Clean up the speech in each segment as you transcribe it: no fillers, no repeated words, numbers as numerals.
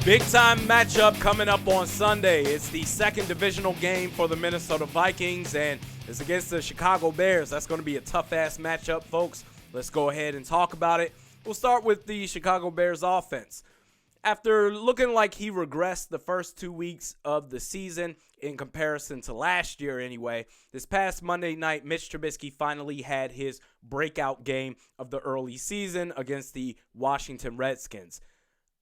Big time matchup coming up on Sunday. It's the second divisional game for the Minnesota Vikings, and it's against the Chicago Bears. That's going to be a tough-ass matchup, folks. Let's go ahead and talk about it. We'll start with the Chicago Bears offense. After looking like he regressed the first 2 weeks of the season in comparison to last year anyway, this past Monday night, Mitch Trubisky finally had his breakout game of the early season against the Washington Redskins.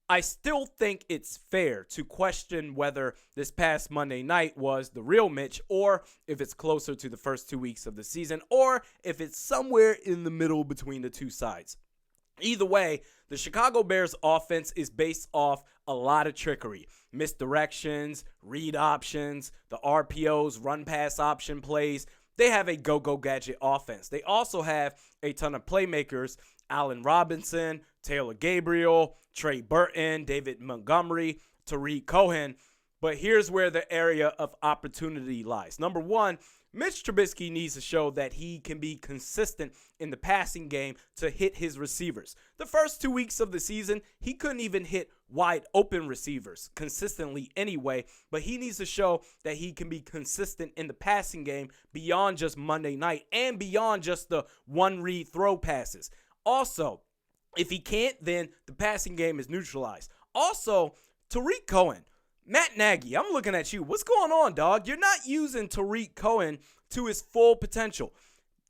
I still think it's fair to question whether this past Monday night was the real Mitch or if it's closer to the first 2 weeks of the season or if it's somewhere in the middle between the two sides. Either way, the Chicago Bears offense is based off a lot of trickery. Misdirections, read options, the RPOs, run pass option plays. They have a go-go gadget offense. They also have a ton of playmakers. Allen Robinson, Taylor Gabriel, Trey Burton, David Montgomery, Tariq Cohen. But here's where the area of opportunity lies. Number one, Mitch Trubisky needs to show that he can be consistent in the passing game to hit his receivers. The first 2 weeks of the season, he couldn't even hit wide open receivers consistently anyway, but he needs to show that he can be consistent in the passing game beyond just Monday night and beyond just the one read throw passes. Also, if he can't, then the passing game is neutralized. Also, Tariq Cohen, Matt Nagy, I'm looking at you. What's going on, dog? You're not using Tariq Cohen to his full potential.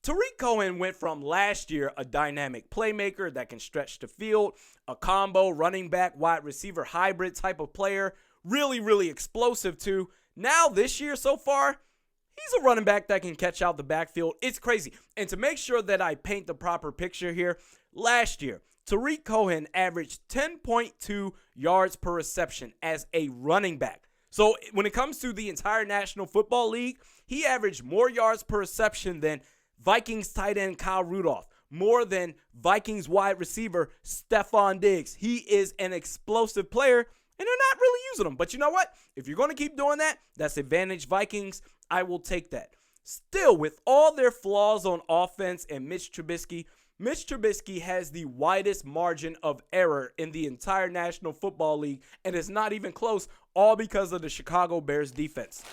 Tariq Cohen went from last year a dynamic playmaker that can stretch the field, a combo running back, wide receiver hybrid type of player, really, really explosive too. Now this year so far, he's a running back that can catch out the backfield. It's crazy. And to make sure that I paint the proper picture here, last year, Tariq Cohen averaged 10.2 yards per reception as a running back. So when it comes to the entire National Football League, he averaged more yards per reception than Vikings tight end Kyle Rudolph, more than Vikings wide receiver Stephon Diggs. He is an explosive player, and they're not really using him. But you know what? If you're going to keep doing that, that's advantage Vikings. I will take that. Still, with all their flaws on offense and Mitch Trubisky has the widest margin of error in the entire National Football League, and it's not even close, all because of the Chicago Bears defense.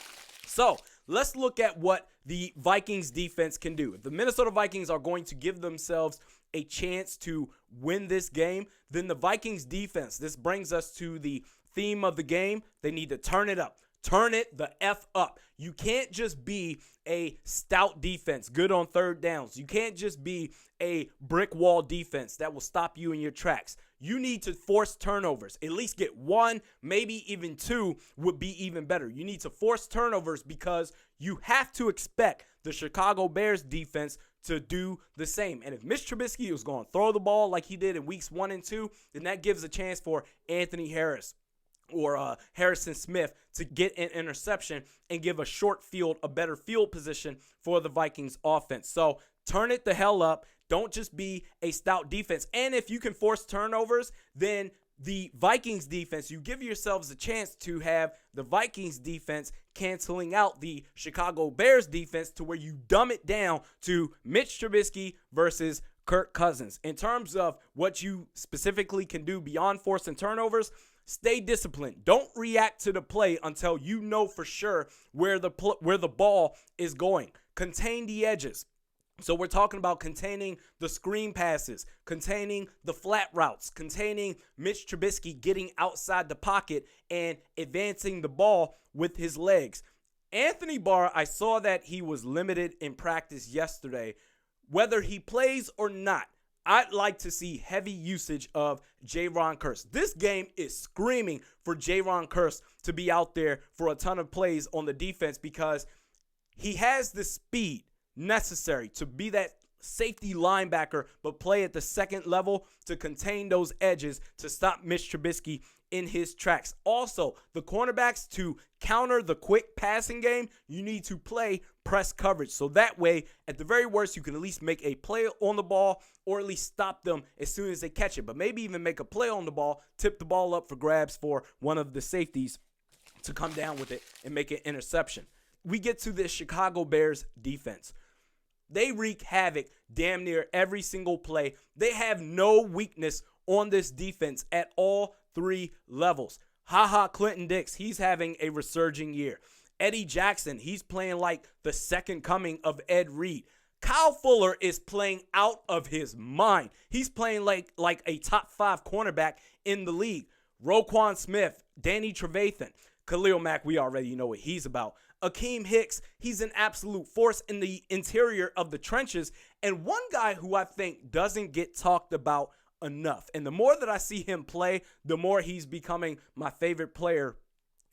So let's look at what the Vikings defense can do. If the Minnesota Vikings are going to give themselves a chance to win this game, then the Vikings defense, this brings us to the theme of the game, they need to turn it up. Turn it the F up. You can't just be a stout defense, good on third downs. You can't just be a brick wall defense that will stop you in your tracks. You need to force turnovers. At least get one, maybe even two would be even better. You need to force turnovers because you have to expect the Chicago Bears defense to do the same. And if Mitch Trubisky is going to throw the ball like he did in weeks 1 and 2, then that gives a chance for Anthony Harris or Harrison Smith to get an interception and give a short field, a better field position for the Vikings offense. So turn it the hell up. Don't just be a stout defense. And if you can force turnovers, then the Vikings defense, you give yourselves a chance to have the Vikings defense canceling out the Chicago Bears defense to where you dumb it down to Mitch Trubisky versus Kirk Cousins. In terms of what you specifically can do beyond forcing turnovers, stay disciplined. Don't react to the play until you know for sure where the ball is going. Contain the edges. So we're talking about containing the screen passes, containing the flat routes, containing Mitch Trubisky getting outside the pocket and advancing the ball with his legs. Anthony Barr, I saw that he was limited in practice yesterday. Whether he plays or not, I'd like to see heavy usage of Jaron Kearse. This game is screaming for Jaron Kearse to be out there for a ton of plays on the defense because he has the speed necessary to be that safety linebacker, but play at the second level to contain those edges to stop Mitch Trubisky in his tracks. Also, the cornerbacks, to counter the quick passing game, you need to play press coverage. So that way, at the very worst, you can at least make a play on the ball or at least stop them as soon as they catch it. But maybe even make a play on the ball, tip the ball up for grabs for one of the safeties to come down with it and make an interception. We get to the Chicago Bears defense. They wreak havoc damn near every single play. They have no weakness on this defense at all three levels. Clinton Dix, he's having a resurging year. Eddie Jackson, he's playing like the second coming of Ed Reed. Kyle Fuller is playing out of his mind. He's playing like a top 5 cornerback in the league. Roquan Smith, Danny Trevathan, Khalil Mack, we already know what he's about. Akeem Hicks, he's an absolute force in the interior of the trenches. And one guy who I think doesn't get talked about enough, and the more that I see him play, the more he's becoming my favorite player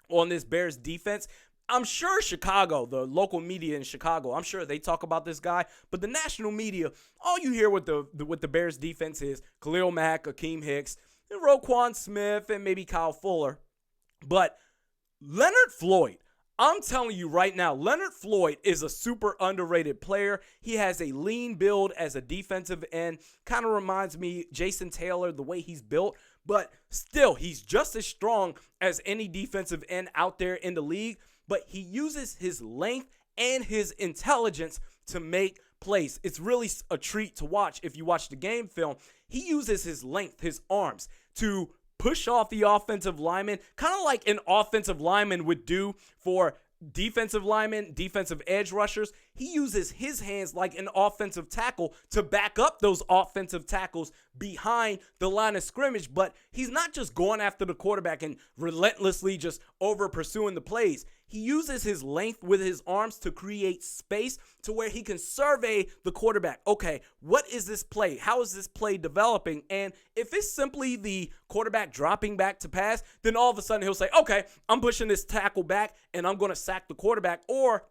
on this Bears defense. I'm sure Chicago, the local media in Chicago, I'm sure they talk about this guy, but the national media, all you hear with the Bears defense is Khalil Mack, Akeem Hicks, and Roquan Smith, and maybe Kyle Fuller. But Leonard Floyd, I'm telling you right now, Leonard Floyd is a super underrated player. He has a lean build as a defensive end. Kind of reminds me Jason Taylor, the way he's built. But still, he's just as strong as any defensive end out there in the league. But he uses his length and his intelligence to make plays. It's really a treat to watch if you watch the game film. He uses his length, his arms, to push off the offensive lineman, kind of like an offensive lineman would do for defensive linemen, defensive edge rushers. He uses his hands like an offensive tackle to back up those offensive tackles behind the line of scrimmage. But he's not just going after the quarterback and relentlessly just over pursuing the plays. He uses his length with his arms to create space to where he can survey the quarterback. Okay, what is this play? How is this play developing? And if it's simply the quarterback dropping back to pass, then all of a sudden he'll say, okay, I'm pushing this tackle back and I'm going to sack the quarterback. Or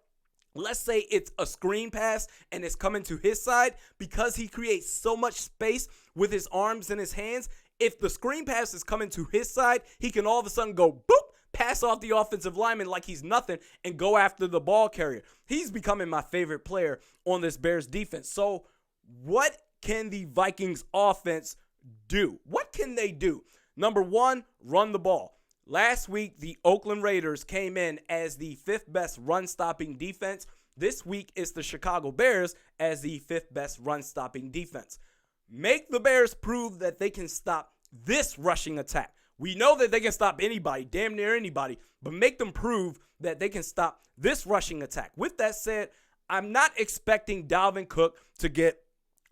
let's say it's a screen pass and it's coming to his side. Because he creates so much space with his arms and his hands, if the screen pass is coming to his side, he can all of a sudden go boop, pass off the offensive lineman like he's nothing and go after the ball carrier. He's becoming my favorite player on this Bears defense. So what can the Vikings offense do? What can they do? Number one, run the ball. Last week, the Oakland Raiders came in as the 5th best run-stopping defense. This week, it's the Chicago Bears as the 5th best run-stopping defense. Make the Bears prove that they can stop this rushing attack. We know that they can stop anybody, damn near anybody, but make them prove that they can stop this rushing attack. With that said, I'm not expecting Dalvin Cook to get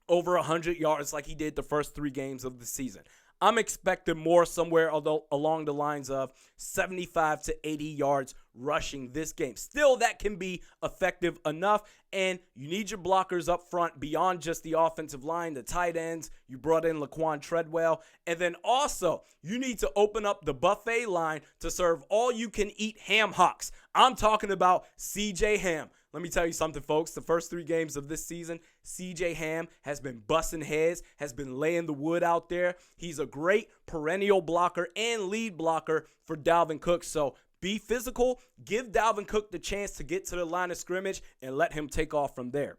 over 100 yards like he did the first 3 games of the season. I'm expecting more somewhere along the lines of 75 to 80 yards rushing this game. Still, that can be effective enough, and you need your blockers up front beyond just the offensive line, the tight ends. You brought in Laquan Treadwell, and then also you need to open up the buffet line to serve all-you-can-eat ham hocks. I'm talking about C.J. Ham. Let me tell you something, folks. The first 3 games of this season, C.J. Ham has been busting heads, has been laying the wood out there. He's a great perennial blocker and lead blocker for Dalvin Cook. So be physical, give Dalvin Cook the chance to get to the line of scrimmage, and let him take off from there.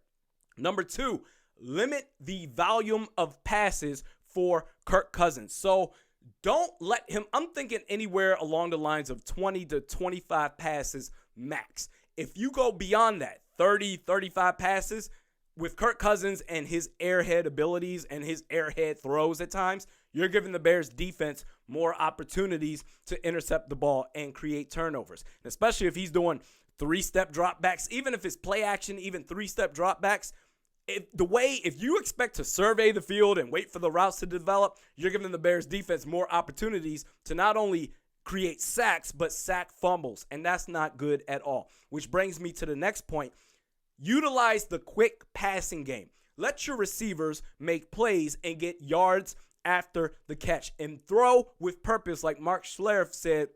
Number 2, limit the volume of passes for Kirk Cousins. So don't let him, I'm thinking anywhere along the lines of 20 to 25 passes max. If you go beyond that, 30, 35 passes, with Kirk Cousins and his airhead abilities and his airhead throws at times, you're giving the Bears defense more opportunities to intercept the ball and create turnovers. And especially if he's doing 3-step dropbacks, even if it's play action, even 3-step dropbacks, if you expect to survey the field and wait for the routes to develop, you're giving the Bears defense more opportunities to not only create sacks, but sack fumbles, and that's not good at all. Which brings me to the next point. Utilize the quick passing game. Let your receivers make plays and get yards after the catch, and throw with purpose like Mark Schlereth said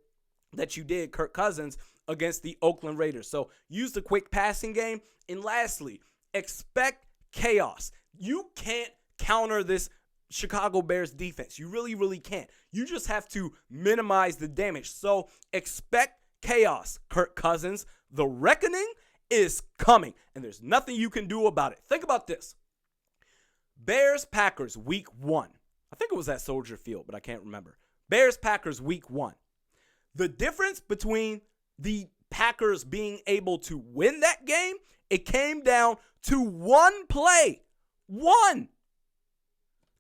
that you did Kirk Cousins against the Oakland Raiders. So use the quick passing game. And lastly, expect chaos. You can't counter this Chicago Bears defense. You really, really can't. You just have to minimize the damage. So expect chaos, Kirk Cousins. The reckoning is coming, and there's nothing you can do about it. Think about this. Bears-Packers week 1. I think it was at Soldier Field, but I can't remember. Bears-Packers week 1. The difference between the Packers being able to win that game, it came down to one play. One.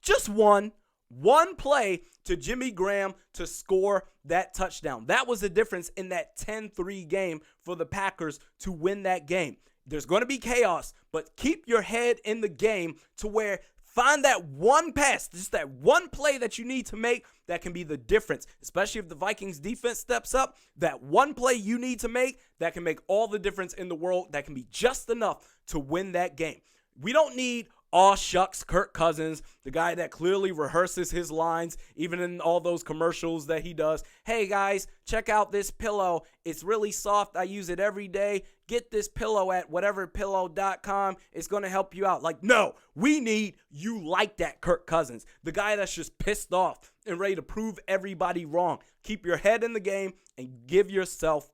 Just one. One play to Jimmy Graham to score that touchdown. That was the difference in that 10-3 game for the Packers to win that game. There's going to be chaos, but keep your head in the game to where find that one pass, just that one play that you need to make that can be the difference, especially if the Vikings defense steps up. That one play you need to make that can make all the difference in the world, that can be just enough to win that game. We don't need aw shucks Kirk Cousins, the guy that clearly rehearses his lines, even in all those commercials that he does. Hey guys, check out this pillow. It's really soft. I use it every day. Get this pillow at whateverpillow.com. It's going to help you out. Like, no, we need you like that, Kirk Cousins, the guy that's just pissed off and ready to prove everybody wrong. Keep your head in the game and give yourself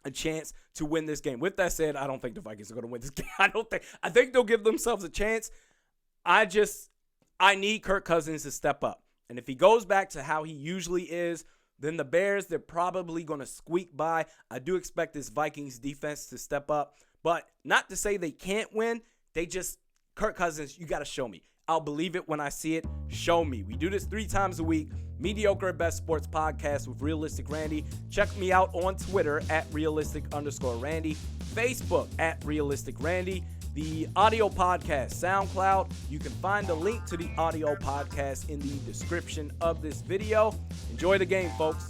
a chance to win this game. With that said, I don't think the Vikings are going to win this game. I think they'll give themselves a chance. I need Kirk Cousins to step up. And if he goes back to how he usually is, then the Bears, they're probably going to squeak by. I do expect this Vikings defense to step up. But not to say they can't win. Kirk Cousins, you got to show me. I'll believe it when I see it. Show me. We do this 3 times a week. Mediocre at Best Sports Podcast with Realistic Randy. Check me out on Twitter at realistic_Randy. Facebook at Realistic Randy. The audio podcast, SoundCloud. You can find a link to the audio podcast in the description of this video. Enjoy the game, folks.